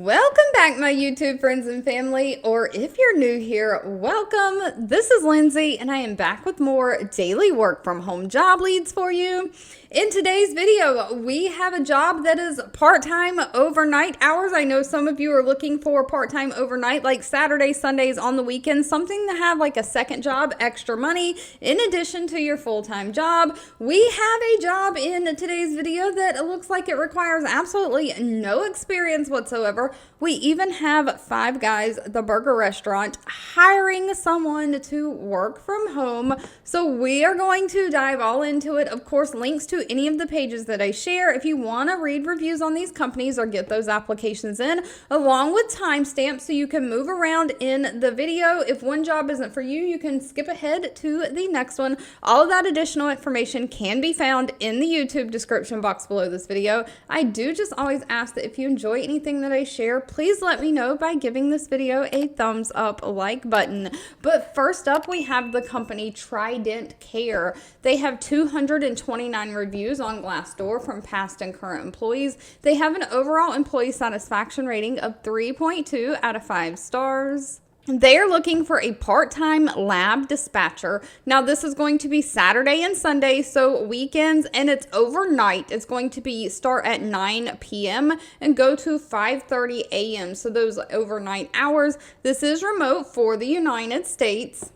Welcome back, my YouTube friends and family, or if you're new here, welcome. This is Lindsay, and I am back with more daily work from home job leads for you. In today's video, we have a job that is part-time overnight hours. I know some of you are looking for part-time overnight, like Saturdays, Sundays, on the weekends, something to have like a second job, extra money, in addition to your full-time job. We have a job in today's video that looks like it requires absolutely no experience whatsoever. We even have Five Guys, the burger restaurant, hiring someone to work from home. So we are going to dive all into it. Of course, links to any of the pages that I share if you want to read reviews on these companies or get those applications in, along with timestamps so you can move around in the video. If one job isn't for you, you can skip ahead to the next one. All of that additional information can be found in the YouTube description box below this video. I do just always ask that if you enjoy anything that I share, please let me know by giving this video a thumbs up like button. But first up, we have the company Trident Care. They have 229 reviews on Glassdoor from past and current employees. They have an overall employee satisfaction rating of 3.2 out of 5 stars. They are looking for a part-time lab dispatcher. Now, this is going to be Saturday and Sunday, so weekends, and it's overnight. It's going to be start at 9 p.m. and go to 5:30 a.m. So those overnight hours. This is remote for the United States.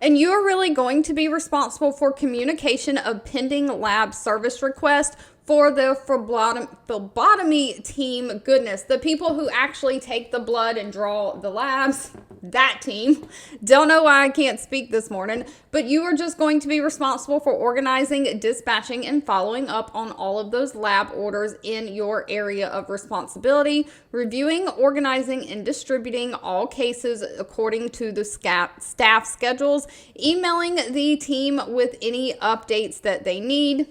And you are really going to be responsible for communication of pending lab service requests for the phlebotomy team. Goodness, the people who actually take the blood and draw the labs, that team. Don't know why I can't speak this morning, but you are just going to be responsible for organizing, dispatching, and following up on all of those lab orders in your area of responsibility, reviewing, organizing, and distributing all cases according to the staff schedules, emailing the team with any updates that they need.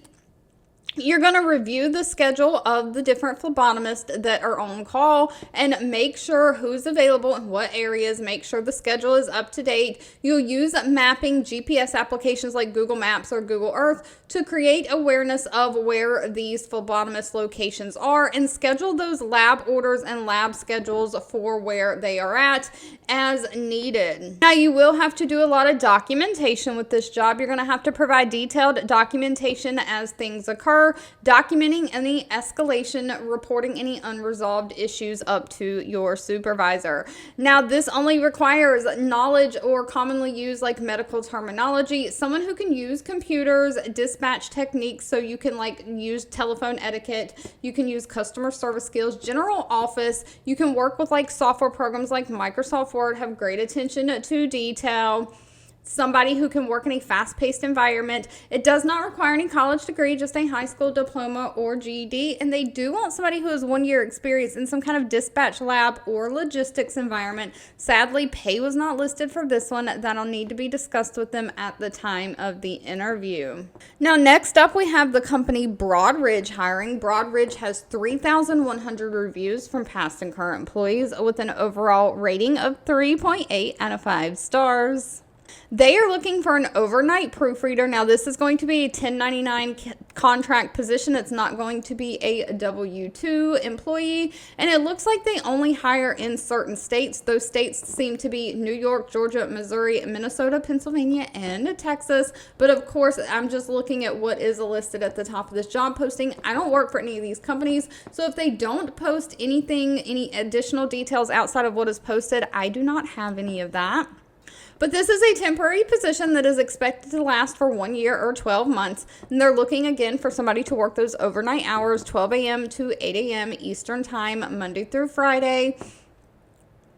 You're going to review the schedule of the different phlebotomists that are on call and make sure who's available in what areas, make sure the schedule is up to date. You'll use mapping GPS applications like Google Maps or Google Earth to create awareness of where these phlebotomist locations are and schedule those lab orders and lab schedules for where they are at as needed. Now, you will have to do a lot of documentation with this job. You're going to have to provide detailed documentation as things occur, documenting any escalation, reporting any unresolved issues up to your supervisor. Now, this only requires knowledge or commonly used like medical terminology, someone who can use computers, dispatch techniques, so you can like use telephone etiquette, you can use customer service skills, general office, you can work with like software programs like Microsoft Word, have great attention to detail. Somebody who can work in a fast-paced environment. It does not require any college degree, just a high school diploma or GED. And they do want somebody who has 1 year experience in some kind of dispatch lab or logistics environment. Sadly, pay was not listed for this one. That'll need to be discussed with them at the time of the interview. Now, next up, we have the company BroadRidge hiring. BroadRidge has 3,100 reviews from past and current employees with an overall rating of 3.8 out of 5 stars. They are looking for an overnight proofreader. Now, this is going to be a 1099 contract position. It's not going to be a W-2 employee. And it looks like they only hire in certain states. Those states seem to be New York, Georgia, Missouri, Minnesota, Pennsylvania, and Texas. But of course, I'm just looking at what is listed at the top of this job posting. I don't work for any of these companies. So if they don't post anything, any additional details outside of what is posted, I do not have any of that. But this is a temporary position that is expected to last for 1 year or 12 months. And they're looking again for somebody to work those overnight hours, 12 a.m. to 8 a.m. Eastern Time, Monday through Friday.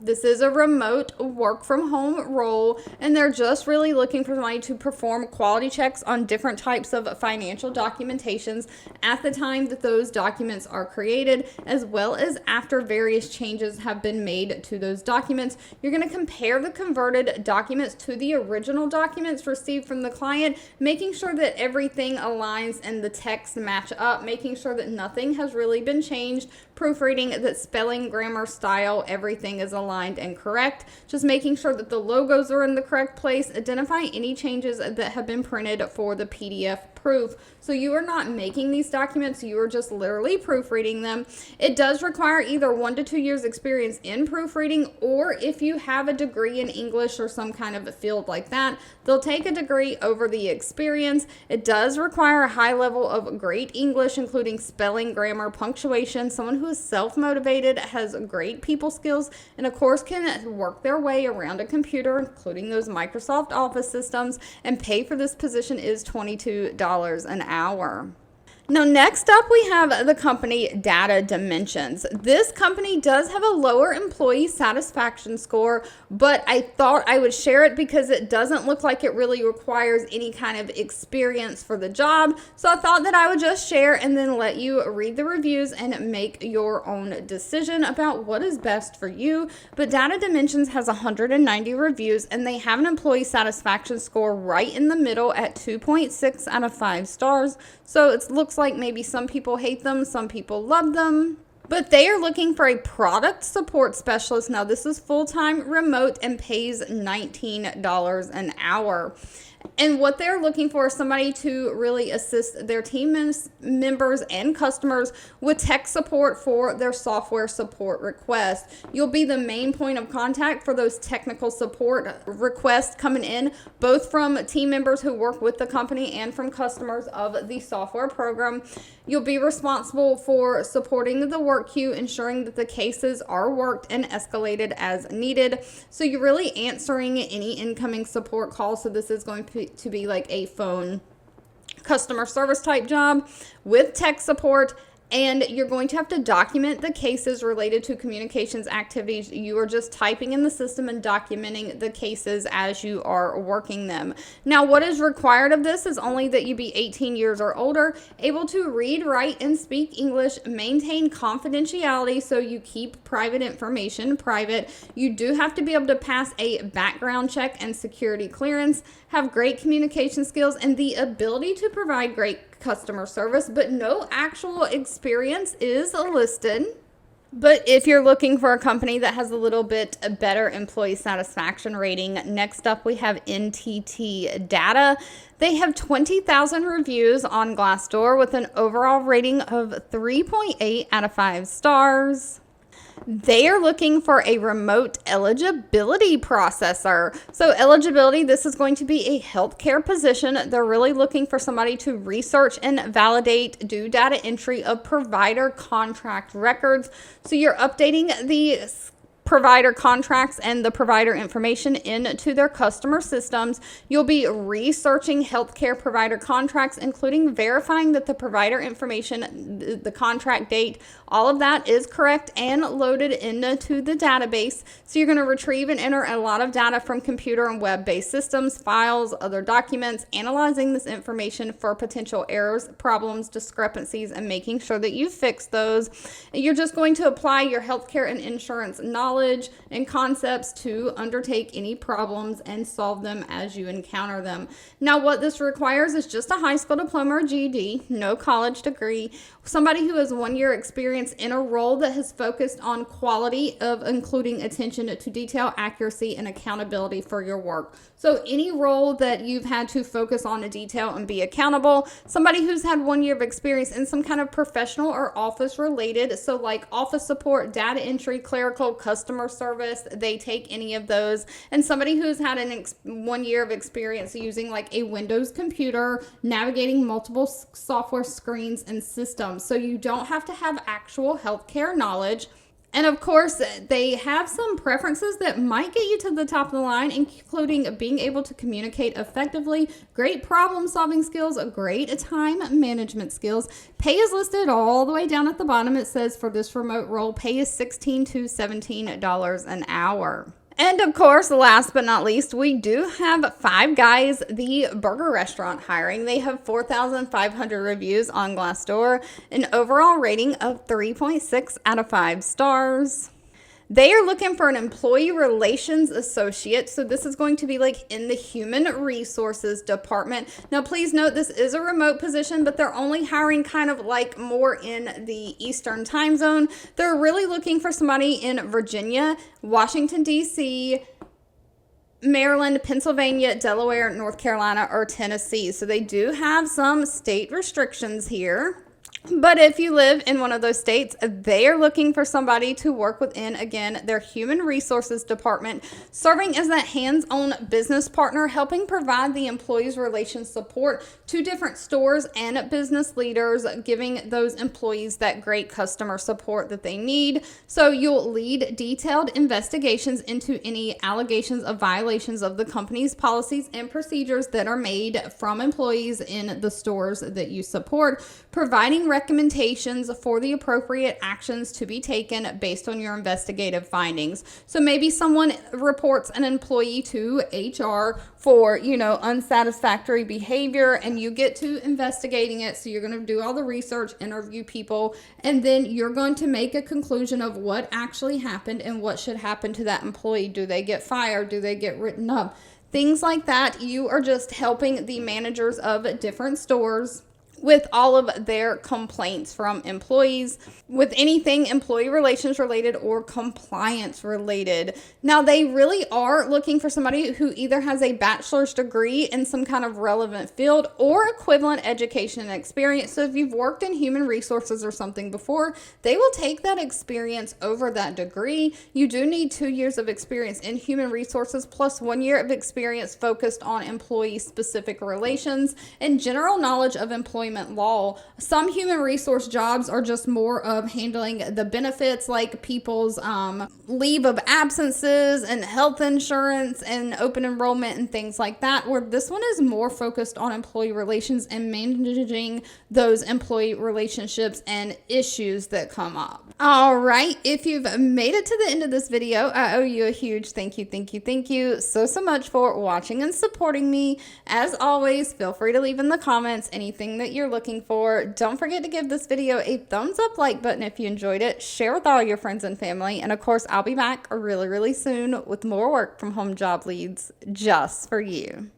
This is a remote work from home role, and they're just really looking for somebody to perform quality checks on different types of financial documentations at the time that those documents are created, as well as after various changes have been made to those documents. You're going to compare the converted documents to the original documents received from the client, making sure that everything aligns and the text match up, making sure that nothing has really been changed, proofreading that spelling, grammar, style, everything is aligned and correct. Just making sure that the logos are in the correct place, identifying any changes that have been printed for the PDF proof. So you are not making these documents, you are just literally proofreading them. It does require either 1 to 2 years experience in proofreading, or if you have a degree in English or some kind of a field like that, they'll take a degree over the experience. It does require a high level of great English, including spelling, grammar, punctuation, someone who is self-motivated, has great people skills, and of course can work their way around a computer, including those Microsoft Office systems, and pay for this position is $22 an hour. Now, next up, we have the company Data Dimensions. This company does have a lower employee satisfaction score, but I thought I would share it because it doesn't look like it really requires any kind of experience for the job. So I thought that I would just share and then let you read the reviews and make your own decision about what is best for you. But Data Dimensions has 190 reviews, and they have an employee satisfaction score right in the middle at 2.6 out of 5 stars. So it looks like maybe some people hate them, some people love them. But they are looking for a product support specialist. Now, this is full-time, remote, and pays $19 an hour. And what they're looking for is somebody to really assist their team members and customers with tech support for their software support requests. You'll be the main point of contact for those technical support requests coming in, both from team members who work with the company and from customers of the software program. You'll be responsible for supporting the work queue, ensuring that the cases are worked and escalated as needed. So you're really answering any incoming support calls. So this is going to be like a phone customer service type job with tech support. And you're going to have to document the cases related to communications activities. You are just typing in the system and documenting the cases as you are working them. Now, what is required of this is only that you be 18 years or older, able to read, write, and speak English, maintain confidentiality, so you keep private information private. You do have to be able to pass a background check and security clearance, have great communication skills, and the ability to provide great customer service, but no actual experience is listed. But if you're looking for a company that has a little bit better employee satisfaction rating, next up we have NTT Data. They have 20,000 reviews on Glassdoor with an overall rating of 3.8 out of 5 stars. They are looking for a remote eligibility processor. So eligibility, this is going to be a healthcare position. They're really looking for somebody to research and validate, do data entry of provider contract records. So you're updating the provider contracts and the provider information into their customer systems. You'll be researching healthcare provider contracts, including verifying that the provider information, the contract date, all of that is correct and loaded into the database. So you're going to retrieve and enter a lot of data from computer and web-based systems, files, other documents, analyzing this information for potential errors, problems, discrepancies, and making sure that you fix those. You're just going to apply your healthcare and insurance knowledge and concepts to undertake any problems and solve them as you encounter them. Now, what this requires is just a high school diploma or GED, no college degree, somebody who has 1 year experience in a role that has focused on quality of including attention to detail, accuracy, and accountability for your work. So any role that you've had to focus on a detail and be accountable, somebody who's had 1 year of experience in some kind of professional or office related, so like office support, data entry, clerical, customer service, they take any of those. And somebody who's had 1 year of experience using like a Windows computer, navigating multiple software screens and systems. So you don't have to have actual healthcare knowledge. And of course, they have some preferences that might get you to the top of the line, including being able to communicate effectively, great problem solving skills, great time management skills. Pay is listed all the way down at the bottom. It says for this remote role, pay is $16 to $17 an hour. And of course, last but not least, we do have Five Guys, the burger restaurant, hiring. They have 4,500 reviews on Glassdoor, an overall rating of 3.6 out of 5 stars. They are looking for an employee relations associate. So this is going to be like in the human resources department. Now, please note this is a remote position, but they're only hiring kind of like more in the Eastern time zone. They're really looking for somebody in Virginia, Washington, D.C., Maryland, Pennsylvania, Delaware, North Carolina, or Tennessee. So they do have some state restrictions here. But if you live in one of those states, they are looking for somebody to work within, again, their human resources department, serving as that hands-on business partner, helping provide the employees' relations support to different stores and business leaders, giving those employees that great customer support that they need. So you'll lead detailed investigations into any allegations of violations of the company's policies and procedures that are made from employees in the stores that you support, providing recommendations for the appropriate actions to be taken based on your investigative findings. So maybe someone reports an employee to HR for, unsatisfactory behavior, and you get to investigating it. So you're going to do all the research, interview people, and then you're going to make a conclusion of what actually happened and what should happen to that employee. Do they get fired? Do they get written up? Things like that. You are just helping the managers of different stores with all of their complaints from employees, with anything employee relations related or compliance related. Now, they really are looking for somebody who either has a bachelor's degree in some kind of relevant field or equivalent education and experience. So if you've worked in human resources or something before, they will take that experience over that degree. You do need 2 years of experience in human resources plus 1 year of experience focused on employee specific relations and general knowledge of employment law. Some human resource jobs are just more of handling the benefits, like people's leave of absences and health insurance and open enrollment and things like that, where this one is more focused on employee relations and managing those employee relationships and issues that come up. All right, if you've made it to the end of this video, I owe you a huge thank you so much for watching and supporting me. As always, feel free to leave in the comments anything that you're looking for. Don't forget to give this video a thumbs up like button if you enjoyed it. Share with all your friends and family. And of course, I'll be back really soon with more work from home job leads just for you.